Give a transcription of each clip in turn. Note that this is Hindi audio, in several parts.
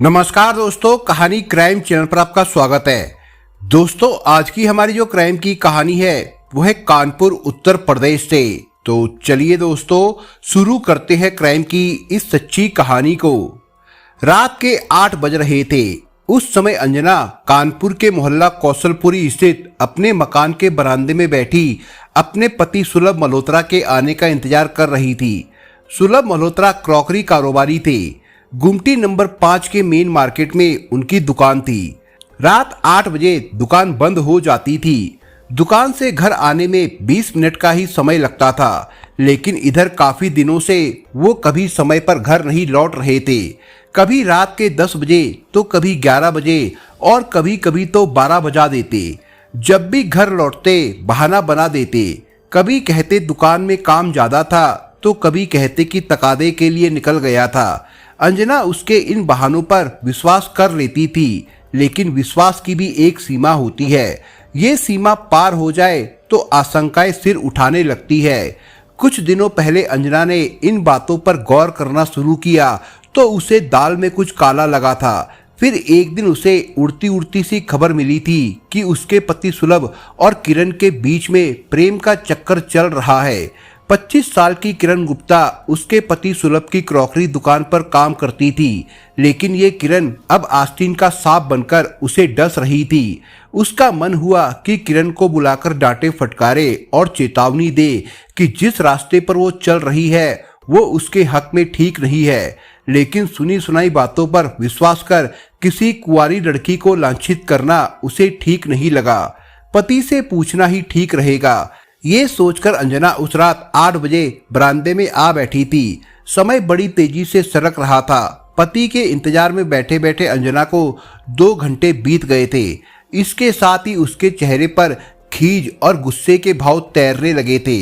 नमस्कार दोस्तों, कहानी क्राइम चैनल पर आपका स्वागत है। दोस्तों, आज की हमारी जो क्राइम की कहानी है वो है कानपुर उत्तर प्रदेश से। तो चलिए दोस्तों, शुरू करते हैं क्राइम की इस सच्ची कहानी को। रात के 8 बज रहे थे। उस समय अंजना कानपुर के मोहल्ला कौशलपुरी स्थित अपने मकान के बरामदे में बैठी अपने पति सुलभ मल्होत्रा के आने का इंतजार कर रही थी। सुलभ मल्होत्रा क्रॉकरी कारोबारी थे। गुमटी नंबर 5 के मेन मार्केट में उनकी दुकान थी। रात 8 बजे दुकान बंद हो जाती थी। दुकान से घर आने में 20 मिनट का ही समय लगता था, लेकिन इधर काफी दिनों से वो कभी समय पर घर नहीं लौट रहे थे। कभी रात के 10 बजे तो कभी 11 बजे और कभी कभी तो 12 बजा देते। जब भी घर लौटते बहाना बना देते। कभी कहते दुकान में काम ज्यादा था तो कभी कहते कि तकादे के लिए निकल गया था। अंजना उसके इन बहानों पर विश्वास कर लेती थी, लेकिन विश्वास की भी एक सीमा होती है। ये सीमा पार हो जाए तो आशंकाएं सिर उठाने लगती है। कुछ दिनों पहले अंजना ने इन बातों पर गौर करना शुरू किया तो उसे दाल में कुछ काला लगा था। फिर एक दिन उसे उड़ती उड़ती सी खबर मिली थी कि उसके पति सुलभ और किरण के बीच में प्रेम का चक्कर चल रहा है। 25 साल की किरण गुप्ता उसके पति सुलभ की क्रॉकरी दुकान पर काम करती थी, लेकिन ये किरण अब आस्तीन का सांप बनकर उसे डस रही थी। उसका मन हुआ कि किरण को बुलाकर डांटे फटकारे और चेतावनी दे कि जिस रास्ते पर वो चल रही है वो उसके हक में ठीक नहीं है, लेकिन सुनी सुनाई बातों पर विश्वास कर किसी कुंवारी लड़की को लांछित करना उसे ठीक नहीं लगा। पति से पूछना ही ठीक रहेगा। ये सोचकर अंजना उस रात 8 बजे बरामदे में आ बैठी थी। समय बड़ी तेजी से सरक रहा था। पति के इंतजार में बैठे बैठे अंजना को 2 घंटे बीत गए थे। इसके साथ ही उसके चेहरे पर खीज और गुस्से के भाव तैरने लगे थे।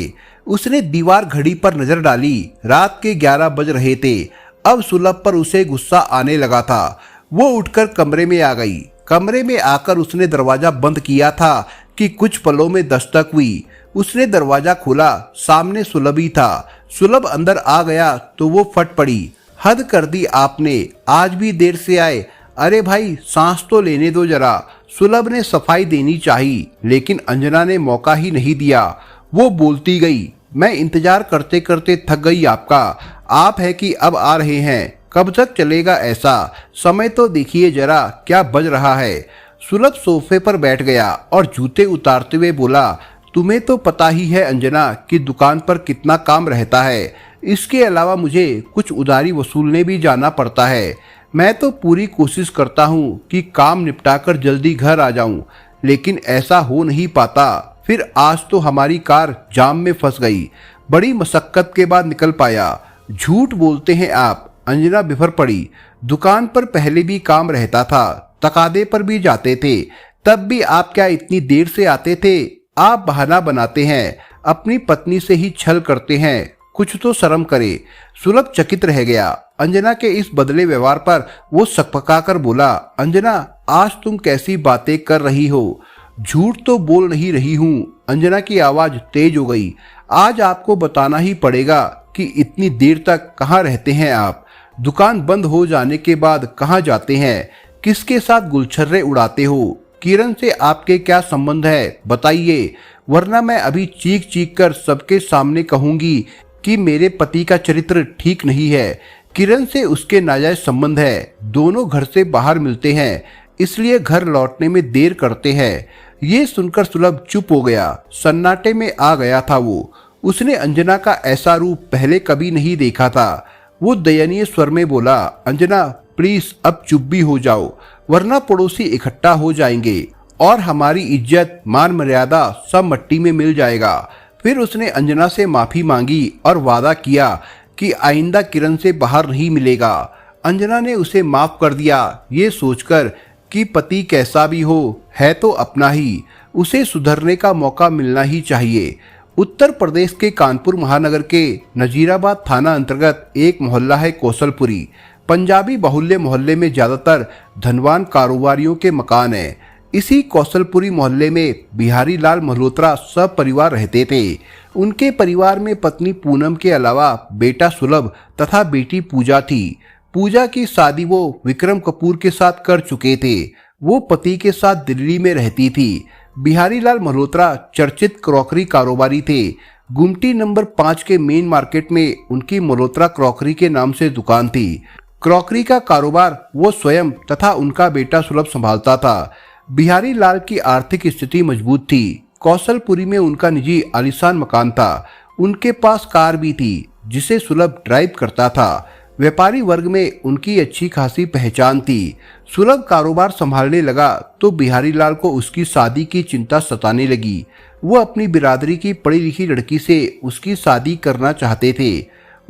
उसने दीवार घड़ी पर नजर डाली। रात के 11 बज रहे थे। अब सुलभ पर उसे गुस्सा आने लगा था। वो उठकर कमरे में आ गई। कमरे में आकर उसने दरवाजा बंद किया था कि कुछ पलों में दस्तक हुई। उसने दरवाजा खोला, सामने सुलभ ही था। सुलभ अंदर आ गया तो वो फट पड़ी। हद कर दी आपने, आज भी देर से आए। अरे भाई, सांस तो लेने दो जरा। सुलभ ने सफाई देनी चाहिए, लेकिन अंजना ने मौका ही नहीं दिया। वो बोलती गई, मैं इंतजार करते करते थक गई आपका। आप है कि अब आ रहे हैं, कब तक चलेगा ऐसा? समय तो देखिए जरा, क्या बज रहा है। सुलभ सोफे पर बैठ गया और जूते उतारते हुए बोला, तुम्हें तो पता ही है अंजना कि दुकान पर कितना काम रहता है। इसके अलावा मुझे कुछ उधारी वसूलने भी जाना पड़ता है। मैं तो पूरी कोशिश करता हूँ कि काम निपटाकर जल्दी घर आ जाऊँ, लेकिन ऐसा हो नहीं पाता। फिर आज तो हमारी कार जाम में फंस गई। बड़ी मशक्कत के बाद निकल पाया। झूठ बोलते हैं आप। अंजना बिफर पड़ी। दुकान पर पहले भी काम रहता था, तकादे पर भी जाते थे, तब भी आप क्या इतनी देर से आते थे? आप बहाना बनाते हैं, अपनी पत्नी से ही छल करते हैं। कुछ तो शर्म करे। सुलभ चकित रह गया। अंजना के इस बदले व्यवहार पर वो सकपकाकर बोला, अंजना, आज तुम कैसी बातें कर रही हो? झूठ तो बोल नहीं रही हूँ। अंजना की आवाज तेज हो गई। आज आपको बताना ही पड़ेगा कि इतनी देर तक कहाँ रहते हैं आप? दुकान बंद हो जाने के बाद कहाँ जाते हैं? किसके साथ गुलछर्रे उड़ाते हो? किरण से आपके क्या संबंध है, बताइए, वरना मैं अभी चीख चीख कर सबके सामने कहूंगी कि मेरे पति का चरित्र ठीक नहीं है। किरण से उसके नाजायज संबंध है। दोनों घर से बाहर मिलते हैं, इसलिए घर लौटने में देर करते हैं। ये सुनकर सुलभ चुप हो गया। सन्नाटे में आ गया था वो। उसने अंजना का ऐसा रूप पहले कभी नहीं देखा था। वो दयनीय स्वर में बोला, अंजना, प्लीज अब चुप भी हो जाओ, वरना पड़ोसी इकट्ठा हो जाएंगे और हमारी इज्जत मान मर्यादा सब मट्टी में मिल जाएगा। फिर उसने अंजना से माफी मांगी और वादा किया कि आइंदा किरण से बाहर नहीं मिलेगा। अंजना ने उसे माफ कर दिया, ये सोचकर कि पति कैसा भी हो, है तो अपना ही, उसे सुधरने का मौका मिलना ही चाहिए। उत्तर प्रदेश के कानपुर महानगर के नजीराबाद थाना अंतर्गत एक मोहल्ला है कौशलपुरी। पंजाबी बाहुल्य मोहल्ले में ज्यादातर धनवान कारोबारियों के मकान हैं। इसी कौशलपुरी मोहल्ले में बिहारी लाल मल्होत्रा सब परिवार रहते थे। उनके परिवार में पत्नी पूनम के अलावा बेटा सुलभ तथा बेटी पूजा थी। पूजा की शादी वो विक्रम कपूर के साथ कर चुके थे। वो पति के साथ दिल्ली में रहती थी। बिहारी लाल मल्होत्रा चर्चित क्रॉकरी कारोबारी थे। गुमटी नंबर 5 के मेन मार्केट में उनकी मल्होत्रा क्रॉकरी के नाम से दुकान थी। क्रॉकरी का कारोबार वो स्वयं तथा उनका बेटा सुलभ संभालता था। बिहारी लाल की आर्थिक स्थिति मजबूत थी। कौशलपुरी में उनका निजी आलीशान मकान था। उनके पास कार भी थी जिसे सुलभ ड्राइव करता था। व्यापारी वर्ग में उनकी अच्छी खासी पहचान थी। सुलभ कारोबार संभालने लगा तो बिहारी लाल को उसकी शादी की चिंता सताने लगी। वो अपनी बिरादरी की पढ़ी लिखी लड़की से उसकी शादी करना चाहते थे।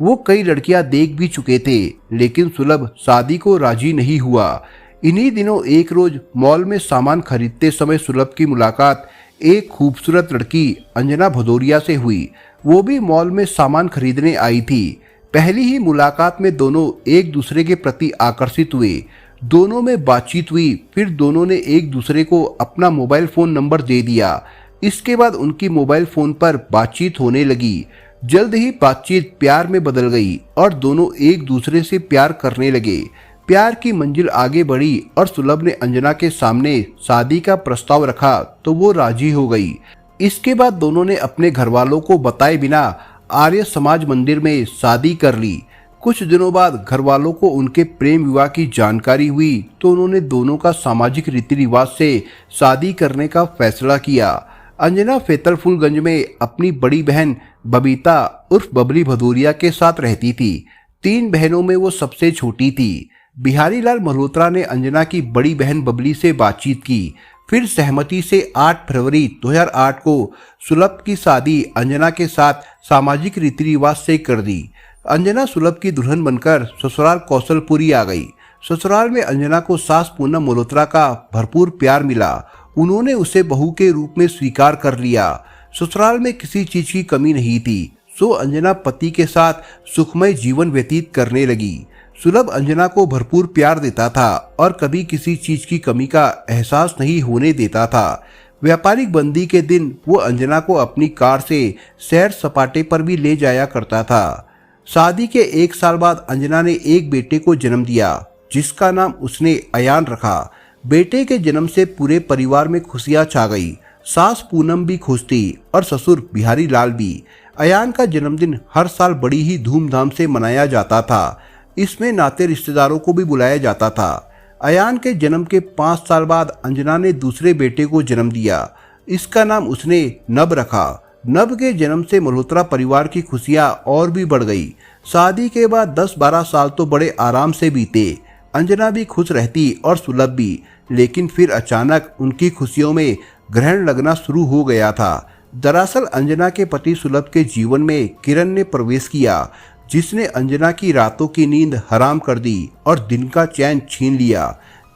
वो कई लड़कियां देख भी चुके थे, लेकिन सुलभ शादी को राजी नहीं हुआ। इन्हीं दिनों एक रोज मॉल में सामान खरीदते समय सुलभ की मुलाकात एक खूबसूरत लड़की अंजना भदौरिया से हुई। वो भी मॉल में सामान खरीदने आई थी। पहली ही मुलाकात में दोनों एक दूसरे के प्रति आकर्षित हुए। दोनों में बातचीत हुई। फिर दोनों ने एक दूसरे को अपना मोबाइल फोन नंबर दे दिया। इसके बाद उनकी मोबाइल फोन पर बातचीत होने लगी। जल्द ही बातचीत प्यार में बदल गई और दोनों एक दूसरे से प्यार करने लगे। प्यार की मंजिल आगे बढ़ी और सुलभ ने अंजना के सामने शादी का प्रस्ताव रखा तो वो राजी हो गई। इसके बाद दोनों ने अपने घर वालों को बताए बिना आर्य समाज मंदिर में शादी कर ली। कुछ दिनों बाद घर वालों को उनके प्रेम विवाह की जानकारी हुई तो उन्होंने दोनों का सामाजिक रीति रिवाज से शादी करने का फैसला किया। अंजना फैतलफुलगंज में अपनी बड़ी बहन बबीता उर्फ बबली भदौरिया के साथ रहती थी। 3 बहनों में वो सबसे छोटी थी। बिहारी लाल मल्होत्रा ने अंजना की बड़ी बहन बबली से बातचीत की। फिर सहमति से 8 फरवरी 2008 को सुलभ की शादी अंजना के साथ सामाजिक रीति रिवाज से कर दी। अंजना सुलभ की दुल्हन बनकर ससुराल कौशलपुरी आ गई। ससुराल में अंजना को सास पूनम मल्होत्रा का भरपूर प्यार मिला। उन्होंने उसे बहू के रूप में स्वीकार कर लिया। ससुराल में किसी चीज की कमी नहीं थी, सो अंजना पति के साथ सुखमय जीवन व्यतीत करने लगी। सुलभ अंजना को भरपूर प्यार देता था और कभी किसी चीज की कमी का एहसास नहीं होने देता था। व्यापारिक बंदी के दिन वो अंजना को अपनी कार से सैर सपाटे पर भी ले जाया करता था। शादी के 1 साल बाद अंजना ने एक बेटे को जन्म दिया जिसका नाम उसने अयान रखा। बेटे के जन्म से पूरे परिवार में खुशियां छा गई। सास पूनम भी खुश थी और ससुर बिहारी लाल भी। अयान का जन्मदिन हर साल बड़ी ही धूमधाम से मनाया जाता था। इसमें नाते रिश्तेदारों को भी बुलाया जाता था। अयान के जन्म के 5 साल बाद अंजना ने दूसरे बेटे को जन्म दिया। इसका नाम उसने नब रखा। नब के जन्म से मल्होत्रा परिवार की खुशियां और भी बढ़ गई। शादी के बाद 10-12 साल तो बड़े आराम से बीते। अंजना भी खुश रहती और सुलभ भी, लेकिन फिर अचानक उनकी खुशियों में ग्रहण लगना शुरू हो गया था। दरअसल अंजना के पति सुलभ के जीवन में किरण ने प्रवेश किया, जिसने अंजना की रातों की नींद हराम कर दी और दिन का चैन छीन लिया।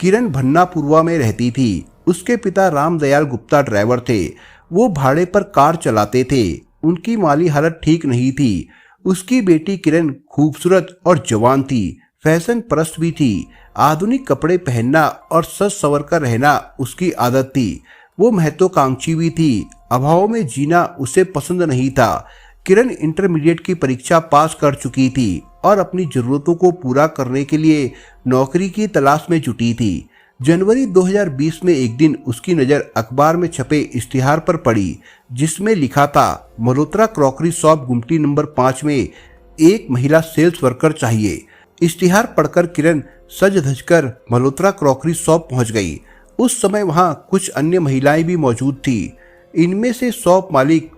किरण भन्नापुरवा में रहती थी। उसके पिता रामदयाल गुप्ता ड्राइवर थे। वो भाड़े पर कार चलाते थे। उनकी माली हालत ठीक नहीं थी। उसकी बेटी किरण खूबसूरत और जवान थी, फैशन परस्त भी थी। आधुनिक कपड़े पहनना और सज संवर कर रहना उसकी आदत थी। वो महत्वाकांक्षी भी थी। अभाव में जीना उसे पसंद नहीं था। किरण इंटरमीडिएट की परीक्षा पास कर चुकी थी और अपनी जरूरतों को पूरा करने के लिए नौकरी की तलाश में जुटी थी। जनवरी 2020 में एक दिन उसकी नज़र अखबार में छपे इश्तिहार पर पड़ी, जिसमें लिखा था मल्होत्रा क्रॉकरी शॉप गुमटी नंबर 5 में एक महिला सेल्स वर्कर चाहिए। इश्तिहार पढ़कर किरण सज धज कर मल्होत्रा क्रॉकरी शॉप पहुंच गई। उस समय वहां कुछ अन्य महिलाएं भी मौजूद थी। इनमें से शॉप मालिक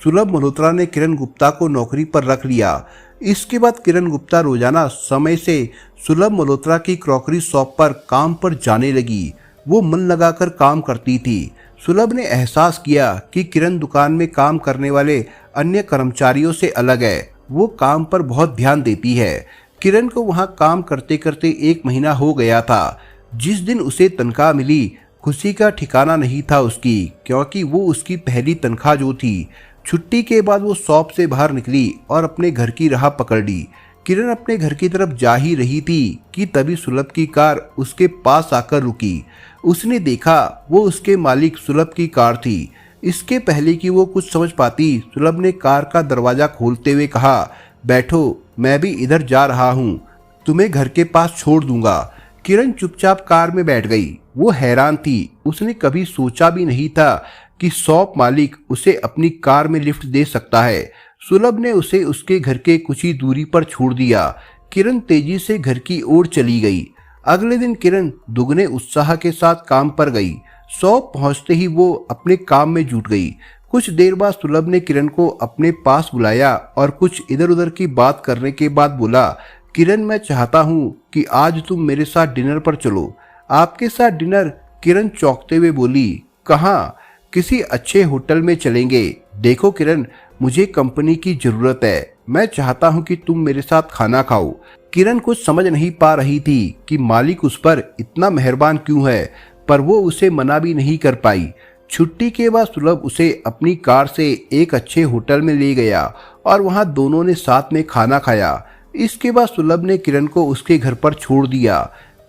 सुलभ मल्होत्रा ने किरण गुप्ता को नौकरी पर रख लिया। इसके बाद किरण गुप्ता रोजाना समय से सुलभ मल्होत्रा की क्रॉकरी शॉप पर काम पर जाने लगी। वो मन लगाकर काम करती थी। सुलभ ने एहसास किया कि किरण दुकान में काम करने वाले अन्य कर्मचारियों से अलग है। वो काम पर बहुत ध्यान देती है। किरण को वहां काम करते करते 1 महीना हो गया था। जिस दिन उसे तनख्वाह मिली, खुशी का ठिकाना नहीं था उसकी, क्योंकि वो उसकी पहली तनख्वाह जो थी। छुट्टी के बाद वो शॉप से बाहर निकली और अपने घर की राह पकड़ ली। किरण अपने घर की तरफ जा ही रही थी कि तभी सुलभ की कार उसके पास आकर रुकी। उसने देखा वो उसके मालिक सुलभ की कार थी। इसके पहले कि वो कुछ समझ पाती, सुलभ ने कार का दरवाजा खोलते हुए कहा, बैठो, मैं भी इधर जा रहा हूँ। तुम्हें घर के पास छोड़ दूंगा। किरण चुपचाप कार में बैठ गई। वो हैरान थी, उसने कभी सोचा भी नहीं था कि शॉप मालिक उसे अपनी कार में लिफ्ट दे सकता है। सुलभ ने उसे उसके घर के कुछ ही दूरी पर छोड़ दिया। किरण तेजी से घर की ओर चली गई। अगले दिन किरण दुगने उत्साह के साथ काम पर गई। शॉप पहुंचते ही वो अपने काम में जुट गई। कुछ देर बाद सुलभ ने किरण को अपने पास बुलाया और कुछ इधर उधर की बात करने के बाद बोला, किरण मैं चाहता हूँ कि आज तुम मेरे साथ डिनर पर चलो। आपके साथ डिनर? किरण चौंकते हुए बोली, कहाँ? किसी अच्छे होटल में चलेंगे। देखो किरण, मुझे कंपनी की जरूरत है। मैं चाहता हूँ कि तुम मेरे साथ खाना खाओ। किरण कुछ समझ नहीं पा रही थी कि मालिक उस पर इतना मेहरबान क्यों है, पर वो उसे मना भी नहीं कर पाई। छुट्टी के बाद सुलभ उसे अपनी कार से एक अच्छे होटल में ले गया और वहां दोनों ने साथ में खाना खाया। इसके बाद सुलभ ने किरण को उसके घर पर छोड़ दिया।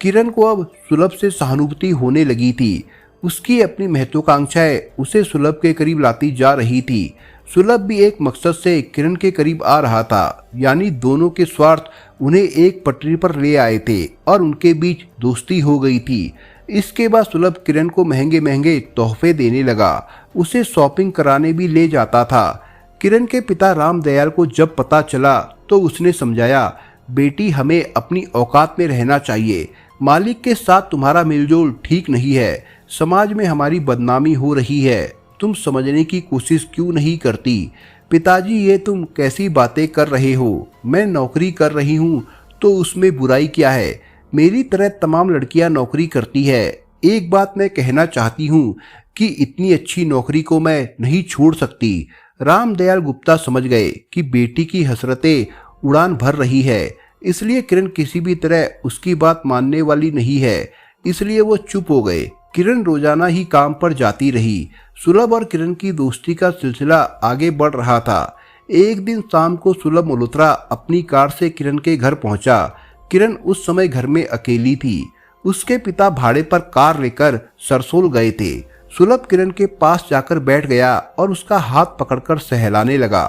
किरण को अब सुलभ से सहानुभूति होने लगी थी। उसकी अपनी महत्वाकांक्षाएं उसे सुलभ के करीब लाती जा रही थी। सुलभ भी एक मकसद से किरण के करीब आ रहा था, यानी दोनों के स्वार्थ उन्हें एक पटरी पर ले आए थे और उनके बीच दोस्ती हो गई थी। इसके बाद सुलभ किरण को महंगे महंगे तोहफे देने लगा। उसे शॉपिंग कराने भी ले जाता था। किरण के पिता रामदयाल को जब पता चला तो उसने समझाया, बेटी हमें अपनी औकात में रहना चाहिए। मालिक के साथ तुम्हारा मिलजोल ठीक नहीं है। समाज में हमारी बदनामी हो रही है। तुम समझने की कोशिश क्यों नहीं करती? पिताजी, ये तुम कैसी बातें कर रहे हो? मैं नौकरी कर रही हूँ तो उसमें बुराई क्या है? मेरी तरह तमाम लड़कियां नौकरी करती है। एक बात मैं कहना चाहती हूँ कि इतनी अच्छी नौकरी को मैं नहीं छोड़ सकती। रामदयाल गुप्ता समझ गए कि बेटी की हसरतें उड़ान भर रही है, इसलिए किरण किसी भी तरह उसकी बात मानने वाली नहीं है। इसलिए वो चुप हो गए। किरण रोजाना ही काम पर जाती रही। सुलभ और किरण की दोस्ती का सिलसिला आगे बढ़ रहा था। एक दिन शाम को सुलभ मल्होत्रा अपनी कार से किरण के घर पहुंचा। किरण उस समय घर में अकेली थी। उसके पिता भाड़े पर कार लेकर सरसोल गए थे। सुलभ किरण के पास जाकर बैठ गया और उसका हाथ पकड़कर सहलाने लगा।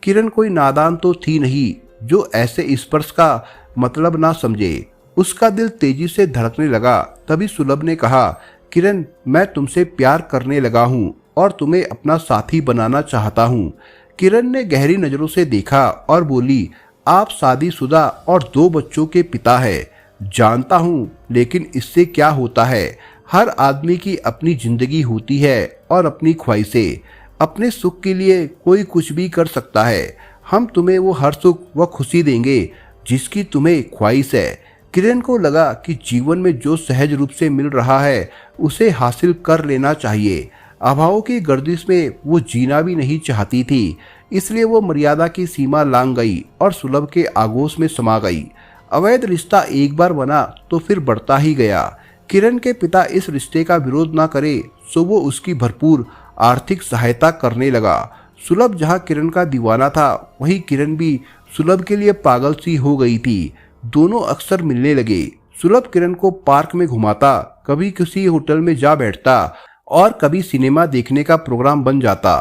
किरण कोई नादान तो थी नहीं जो ऐसे स्पर्श का मतलब ना समझे। उसका दिल तेजी से धड़कने लगा। तभी सुलभ ने कहा, किरण मैं तुमसे प्यार करने लगा हूँ और तुम्हें अपना साथी बनाना चाहता हूँ। किरण ने गहरी नजरों से देखा और बोली, आप शादीशुदा और 2 बच्चों के पिता है। जानता हूँ, लेकिन इससे क्या होता है? हर आदमी की अपनी जिंदगी होती है और अपनी ख्वाहिशें। अपने सुख के लिए कोई कुछ भी कर सकता है। हम तुम्हें वो हर सुख व खुशी देंगे जिसकी तुम्हें ख्वाहिश है। किरण को लगा कि जीवन में जो सहज रूप से मिल रहा है उसे हासिल कर लेना चाहिए। अभावों की गर्दिश में वो जीना भी नहीं चाहती थी, इसलिए वो मर्यादा की सीमा लांघ गई और सुलभ के आगोश में समा गई। अवैध रिश्ता एक बार बना तो फिर बढ़ता ही गया। किरण के पिता इस रिश्ते का विरोध ना करे सो वो उसकी भरपूर आर्थिक सहायता करने लगा। सुलभ जहाँ किरण का दीवाना था, वहीं किरण भी सुलभ के लिए पागल सी हो गई थी। दोनों अक्सर मिलने लगे। सुलभ किरण को पार्क में घुमाता, कभी किसी होटल में जा बैठता और कभी सिनेमा देखने का प्रोग्राम बन जाता।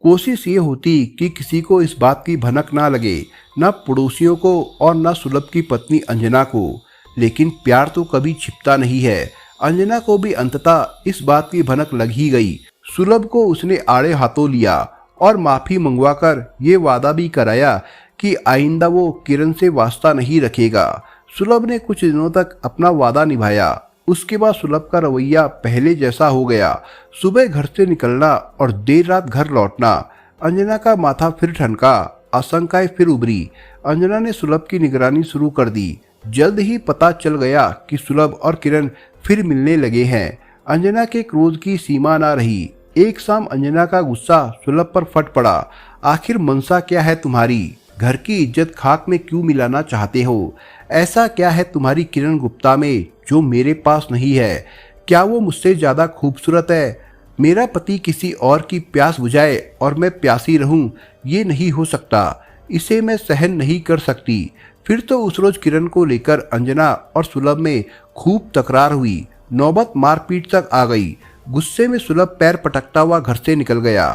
कोशिश ये होती कि किसी को इस बात की भनक ना लगे, न पड़ोसियों को और न सुलभ की पत्नी अंजना को। लेकिन प्यार तो कभी छिपता नहीं है। अंजना को भी अंततः इस बात की भनक लग ही गई। सुलभ को उसने आड़े हाथों लिया और माफी मंगवाकर ये वादा भी कराया कि आइंदा वो किरण से वास्ता नहीं रखेगा। सुलभ ने कुछ दिनों तक अपना वादा निभाया। उसके बाद सुलभ का रवैया पहले जैसा हो गया। सुबह घर से निकलना और देर रात घर लौटना। अंजना का माथा फिर ठनका, आशंकाएं फिर उभरी। अंजना ने सुलभ की निगरानी शुरू कर दी। जल्द ही पता चल गया कि सुलभ और किरण फिर मिलने लगे हैं। अंजना के क्रोध की सीमा ना रही। एक शाम अंजना का गुस्सा सुलभ पर फट पड़ा। आखिर मनसा क्या है तुम्हारी? घर की इज्जत खाक में क्यों मिलाना चाहते हो? ऐसा क्या है तुम्हारी किरण गुप्ता में जो मेरे पास नहीं है? क्या वो मुझसे ज्यादा खूबसूरत है? मेरा पति किसी और की प्यास बुझाए और मैं प्यासी रहूं, ये नहीं हो सकता। इसे मैं सहन नहीं कर सकती। फिर तो उस रोज किरण को लेकर अंजना और सुलभ में खूब तकरार हुई। नौबत मारपीट तक आ गई। गुस्से में सुलभ पैर पटकता हुआ घर से निकल गया।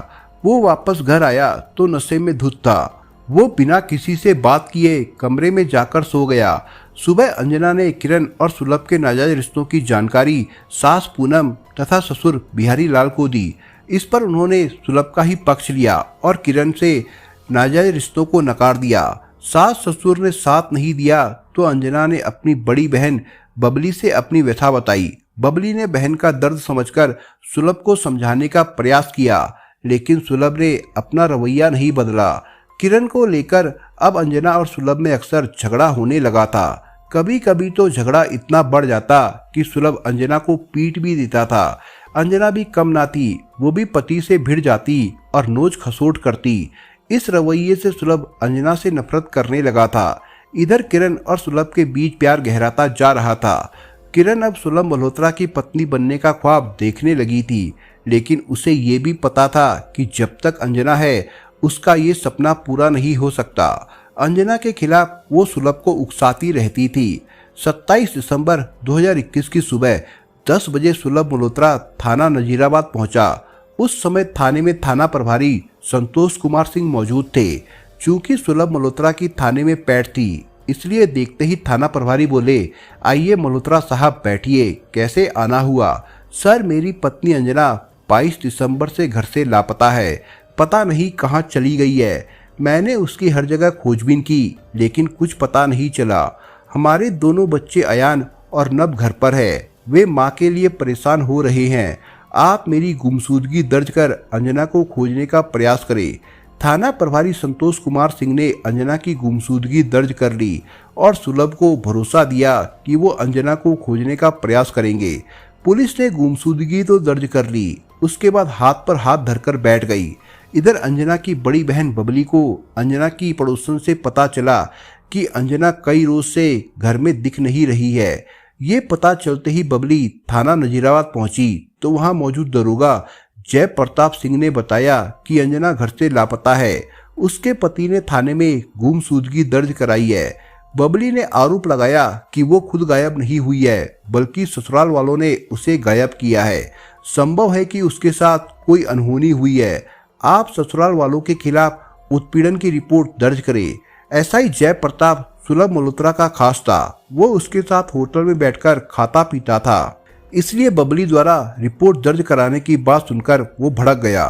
वो वापस घर आया तो नशे में धुत था। वो बिना किसी से बात किए कमरे में जाकर सो गया। सुबह अंजना ने किरण और सुलभ के नाजायज रिश्तों की जानकारी सास पूनम तथा ससुर बिहारी लाल को दी। इस पर उन्होंने सुलभ का ही पक्ष लिया और किरण से नाजायज रिश्तों को नकार दिया। सास ससुर ने साथ नहीं दिया तो अंजना ने अपनी बड़ी बहन बबली से अपनी व्यथा बताई। बबली ने बहन का दर्द समझकर सुलभ को समझाने का प्रयास किया, लेकिन सुलभ ने अपना रवैया नहीं बदला। किरण को लेकर अब अंजना और सुलभ में अक्सर झगड़ा होने लगा था। कभी कभी तो झगड़ा इतना बढ़ जाता कि सुलभ अंजना को पीट भी देता था। अंजना भी कम ना थी, वो भी पति से भिड़ जाती और नोच खसोट करती। इस रवैये से सुलभ अंजना से नफरत करने लगा था। इधर किरण और सुलभ के बीच प्यार गहराता जा रहा था। किरण अब सुलभ मल्होत्रा की पत्नी बनने का ख्वाब देखने लगी थी, लेकिन उसे ये भी पता था कि जब तक अंजना है उसका ये सपना पूरा नहीं हो सकता। अंजना के खिलाफ वो सुलभ को उकसाती रहती थी। 27 दिसंबर 2021 की सुबह 10 बजे सुलभ मल्होत्रा थाना नजीराबाद पहुंचा। उस समय थाने में थाना प्रभारी संतोष कुमार सिंह मौजूद थे। चूंकि सुलभ मल्होत्रा की थाने में पैठ थी, इसलिए देखते ही थाना प्रभारी बोले, आइए मल्होत्रा साहब बैठिए, कैसे आना हुआ? सर, मेरी पत्नी अंजना 22 दिसंबर से घर से लापता है, पता नहीं कहाँ चली गई है। मैंने उसकी हर जगह खोजबीन की, लेकिन कुछ पता नहीं चला। हमारे दोनों बच्चे अयान और नब घर पर है, वे माँ के लिए परेशान हो रहे हैं। आप मेरी गुमशुदगी दर्ज कर अंजना को खोजने का प्रयास करें। थाना प्रभारी संतोष कुमार सिंह ने अंजना की गुमशुदगी दर्ज कर ली और सुलभ को भरोसा दिया कि वो अंजना को खोजने का प्रयास करेंगे। पुलिस ने गुमशुदगी तो दर्ज कर ली, उसके बाद हाथ पर हाथ धरकर बैठ गई। इधर अंजना की बड़ी बहन बबली को अंजना की पड़ोसन से पता चला कि अंजना कई रोज से घर में दिख नहीं रही है। ये पता चलते ही बबली थाना नजीराबाद पहुंची तो वहां मौजूद दरोगा जय प्रताप सिंह ने बताया कि अंजना घर से लापता है। उसके पति ने थाने में गुमशुदगी दर्ज कराई है। बबली ने आरोप लगाया कि वो खुद गायब नहीं हुई है, बल्कि ससुराल वालों ने उसे गायब किया है। संभव है कि उसके साथ कोई अनहोनी हुई है। आप ससुराल वालों के खिलाफ उत्पीड़न की रिपोर्ट दर्ज करें। ऐसा ही जय प्रताप सुलभ मल्होत्रा का खास था। वो उसके साथ होटल में बैठकर खाता पीता था, इसलिए बबली द्वारा रिपोर्ट दर्ज कराने की बात सुनकर वो भड़क गया।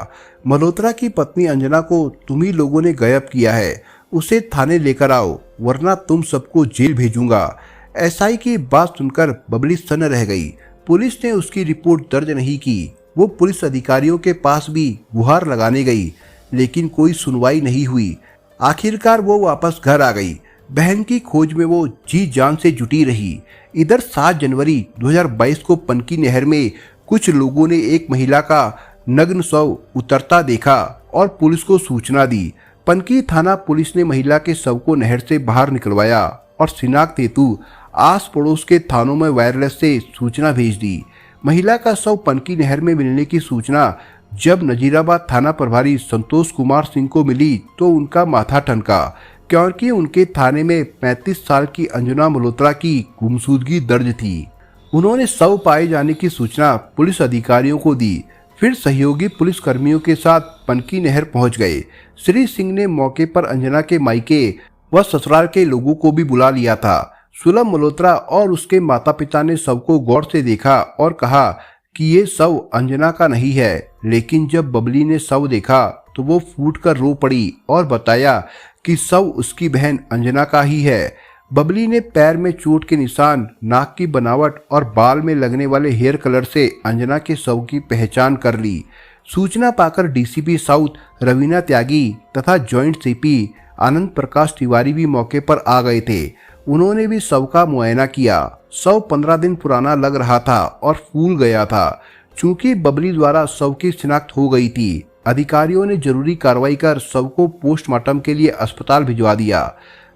मल्होत्रा की पत्नी अंजना को तुम ही लोगों ने गायब किया है, उसे थाने लेकर आओ वरना तुम सबको जेल भेजूंगा। एसआई की बात सुनकर बबली सन्न रह गई। पुलिस ने उसकी रिपोर्ट दर्ज नहीं की। वो पुलिस अधिकारियों के पास भी गुहार लगाने गई, लेकिन कोई सुनवाई नहीं हुई। आखिरकार वो वापस घर आ गई। बहन की खोज में वो जी जान से जुटी रही। इधर 7 जनवरी 2022 को पनकी नहर में कुछ लोगों ने एक महिला का नग्न शव उतरता देखा और पुलिस को सूचना दी। पनकी थाना पुलिस ने महिला के शव को नहर से बाहर निकलवाया और शिनाख्त हेतु आस पड़ोस के थानों में वायरलेस से सूचना भेज दी। महिला का शव पनकी नहर में मिलने की सूचना जब नजीराबाद थाना प्रभारी संतोष कुमार सिंह को मिली तो उनका माथा ठनका, क्योंकि उनके थाने में 35 साल की अंजना मल्होत्रा की गुमशुदगी दर्ज थी। उन्होंने शव पाए जाने की सूचना पुलिस अधिकारियों को दी। फिर सहयोगी पुलिस कर्मियों के साथ पनकी नहर पहुंच गए। श्री सिंह ने मौके पर अंजना के मायके व ससुराल के लोगों को भी बुला लिया था। सुलभ मल्होत्रा और उसके माता पिता ने शव को गौर से देखा और कहा कि ये शव अंजना का नहीं है, लेकिन जब बबली ने शव देखा तो वो फूट कर रो पड़ी और बताया कि शव उसकी बहन अंजना का ही है। बबली ने पैर में चोट के निशान, नाक की बनावट और बाल में लगने वाले हेयर कलर से अंजना के शव की पहचान कर ली। सूचना पाकर डीसीपी साउथ रवीना त्यागी तथा जॉइंट सीपी आनंद प्रकाश तिवारी भी मौके पर आ गए थे। उन्होंने भी शव का मुआयना किया। शव 15 दिन पुराना लग रहा था और फूल गया था। चूंकि बबली द्वारा शव की शिनाख्त हो गई थी, अधिकारियों ने जरूरी कार्रवाई कर शव को पोस्टमार्टम के लिए अस्पताल भिजवा दिया।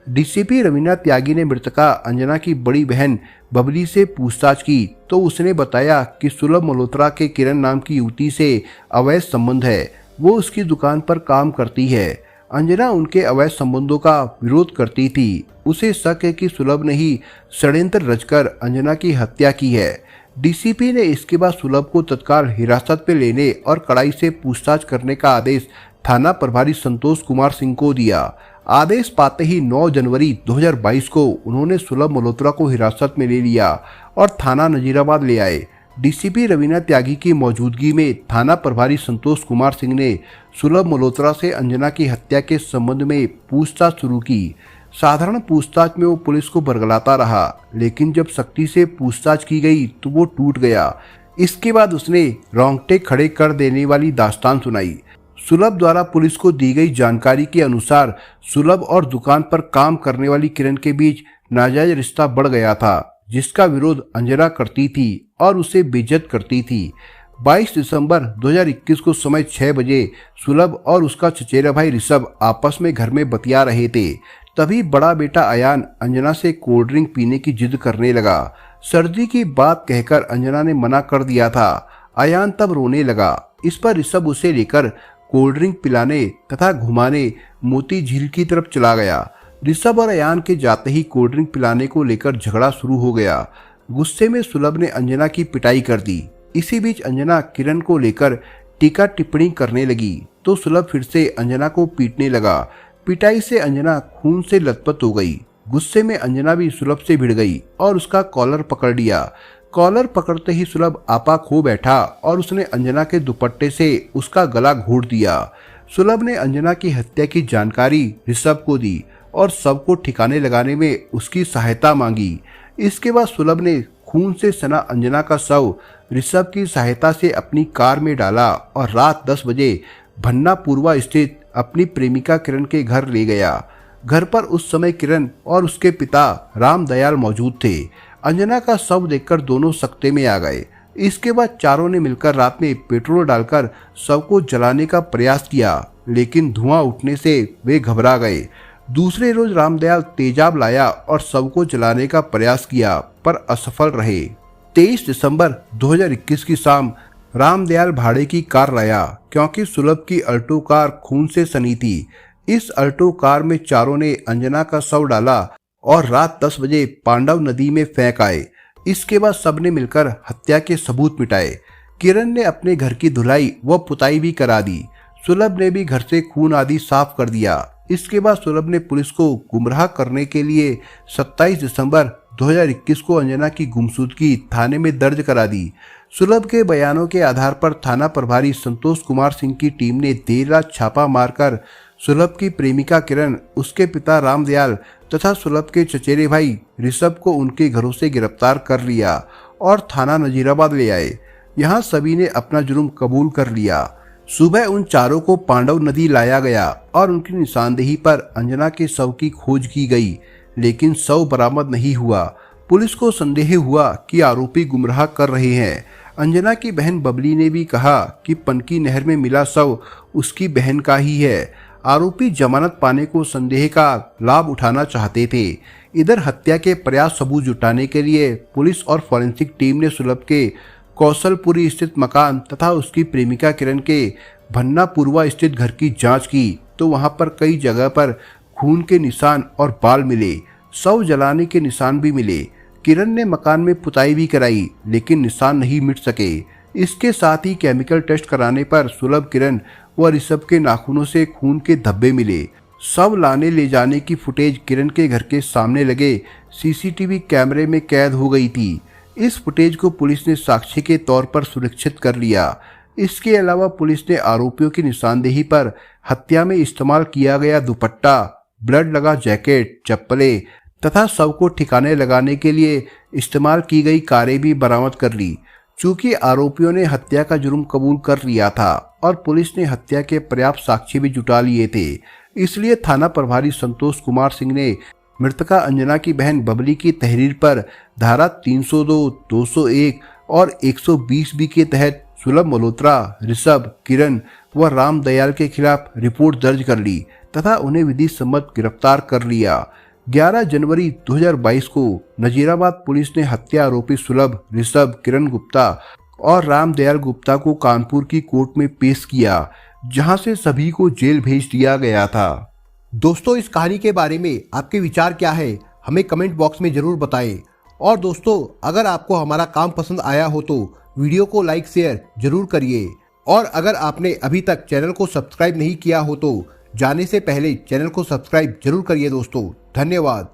डीसीपी रवीना त्यागी ने मृतका अंजना की बड़ी बहन बबली से पूछताछ की तो उसने बताया कि सुलभ मल्होत्रा के किरण नाम की युवती से अवैध संबंध है। वो उसकी दुकान पर काम करती है। अंजना उनके अवैध संबंधों का विरोध करती थी। उसे शक है कि सुलभ ने ही षड्यंत्र रचकर अंजना की हत्या की है। डीसीपी ने इसके बाद सुलभ को तत्काल हिरासत में लेने और कड़ाई से पूछताछ करने का आदेश थाना प्रभारी संतोष कुमार सिंह को दिया। आदेश पाते ही 9 जनवरी 2022 को उन्होंने सुलभ मल्होत्रा को हिरासत में ले लिया और थाना नजीराबाद ले आए। डीसीपी रवीना त्यागी की मौजूदगी में थाना प्रभारी संतोष कुमार सिंह ने सुलभ मल्होत्रा से अंजना की हत्या के संबंध में पूछताछ शुरू की। साधारण पूछताछ में वो पुलिस को बरगलाता रहा, लेकिन जब सख्ती से पूछताछ की गई तो वो टूट गया। इसके बाद उसने रोंगटे खड़े कर देने वाली दास्तान सुनाई। सुलभ द्वारा पुलिस को दी गई जानकारी के अनुसार सुलभ और दुकान पर काम करने वाली किरण के बीच नाजायज रिश्ता बढ़ गया था, जिसका विरोध अंजना करती थी और उसे बेइज्जत करती थी। 22 दिसंबर 2021 को समय 6 बजे सुलभ और उसका चचेरा भाई ऋषभ आपस में घर में बतिया रहे थे। तभी बड़ा बेटा अयान अंजना से कोल्ड ड्रिंक पीने की जिद करने लगा। सर्दी की बात कहकर अंजना ने मना कर दिया था। अयान तब रोने लगा। इस पर ऋषभ उसे लेकर कोल्ड ड्रिंक पिलाने तथा घुमाने मोती झील की तरफ चला गया। ऋषभ और अयान के जाते ही कोल्ड ड्रिंक पिलाने को लेकर झगड़ा शुरू हो गया। गुस्से में सुलभ ने अंजना की पिटाई कर दी। इसी बीच अंजना किरण को लेकर टीका टिप्पणी करने लगी तो सुलभ फिर से अंजना को पीटने लगा। पिटाई से अंजना खून से लथपथ हो गई। गुस्से में अंजना भी सुलभ से भिड़ गई और उसका कॉलर पकड़ लिया। कॉलर पकड़ते ही सुलभ आपा खो बैठा और उसने अंजना के दुपट्टे से उसका गला घोट दिया। सुलभ ने अंजना की हत्या की जानकारी ऋषभ को दी और शव को ठिकाने लगाने में उसकी सहायता मांगी। इसके बाद सुलभ ने खून से सना अंजना का शव ऋषभ की सहायता से अपनी कार में डाला और रात 10 बजे भन्ना पूर्वा स्थित अपनी प्रेमिका किरण के घर ले गया। घर पर उस समय किरण और उसके पिता रामदयाल मौजूद थे। अंजना का शव देखकर दोनों सकते में आ गए। इसके बाद चारों ने मिलकर रात में पेट्रोल डालकर शव को जलाने का प्रयास किया, लेकिन धुआं उठने से वे घबरा गए। दूसरे रोज रामदयाल तेजाब लाया और शव को जलाने का प्रयास किया, पर असफल रहे। 23 दिसंबर 2021 की शाम रामदयाल भाड़े की कार लाया, क्योंकि सुलभ की अल्टो कार खून से सनी थी। इस अल्टो कार में चारों ने अंजना का शव डाला और रात 10 बजे पांडव नदी में फेंक आए। इसके बाद सबने मिलकर हत्या के सबूत मिटाए। किरण ने अपने घर की धुलाई व पुताई भी करा दी। सुलभ ने भी घर से खून आदि साफ कर दिया। इसके बाद सुलभ ने पुलिस को गुमराह करने के लिए 27 दिसंबर 2021 को अंजना की गुमशुदगी थाने में दर्ज करा दी। सुलभ के बयानों के आधार पर थाना प्रभारी संतोष कुमार सिंह की टीम ने देर रात छापा मारकर सुलभ की प्रेमिका किरण, उसके पिता रामदयाल तथा सुलभ के चचेरे भाई ऋषभ को उनके घरों से गिरफ्तार कर लिया और थाना नजीराबाद ले आए। यहाँ सभी ने अपना जुर्म कबूल कर लिया। सुबह उन चारों को पांडव नदी लाया गया और उनकी निशानदेही पर अंजना के शव की खोज की गई, लेकिन शव बरामद नहीं हुआ। पुलिस को संदेह हुआ कि आरोपी गुमराह कर रहे हैं। अंजना की बहन बबली ने भी कहा कि पनकी नहर में मिला शव उसकी बहन का ही है। आरोपी जमानत पाने को संदेह का लाभ उठाना चाहते थे। इधर हत्या के प्रयास सबूत जुटाने के लिए पुलिस और फॉरेंसिक टीम ने सुलभ के कौशलपुरी स्थित मकान तथा उसकी प्रेमिका किरण के भन्ना पूर्वा स्थित घर की जांच की, तो वहां पर कई जगह पर खून के निशान और बाल मिले। शव जलाने के निशान भी मिले। किरण ने मकान में पुताई भी कराई, लेकिन निशान नहीं मिट सके। इसके साथ ही केमिकल टेस्ट कराने पर सुलभ, किरण व ऋषभ के नाखूनों से खून के धब्बे मिले। शव लाने ले जाने की फुटेज किरण के घर के सामने लगे सीसीटीवी कैमरे में कैद हो गई थी। इस फुटेज को पुलिस ने साक्ष्य के तौर पर सुरक्षित कर लिया। इसके अलावा पुलिस ने आरोपियों की निशानदेही पर हत्या में इस्तेमाल किया गया दुपट्टा, ब्लड लगा जैकेट, चप्पलें तथा शव को ठिकाने लगाने के लिए इस्तेमाल की गई कारें भी बरामद कर ली। चूंकि आरोपियों ने हत्या का जुर्म कबूल कर लिया था और पुलिस ने हत्या के पर्याप्त साक्ष्य भी जुटा लिए थे, इसलिए थाना प्रभारी संतोष कुमार सिंह ने मृतका अंजना की बहन बबली की तहरीर पर धारा 302, 201 और 120 बी के तहत सुलभ मल्होत्रा, ऋषभ, किरण व रामदयाल के खिलाफ रिपोर्ट दर्ज कर ली तथा उन्हें विधि सम्मत गिरफ्तार कर लिया। 11 जनवरी 2022 को नजीराबाद पुलिस ने हत्या आरोपी सुलभ, ऋषभ, किरण गुप्ता और रामदयाल गुप्ता को कानपुर की कोर्ट में पेश किया, जहां से सभी को जेल भेज दिया गया था। दोस्तों, इस कहानी के बारे में आपके विचार क्या है, हमें कमेंट बॉक्स में जरूर बताएं। और दोस्तों, अगर आपको हमारा काम पसंद आया हो तो वीडियो को लाइक शेयर जरूर करिए। और अगर आपने अभी तक चैनल को सब्सक्राइब नहीं किया हो तो जाने से पहले चैनल को सब्सक्राइब जरूर करिए दोस्तों। धन्यवाद।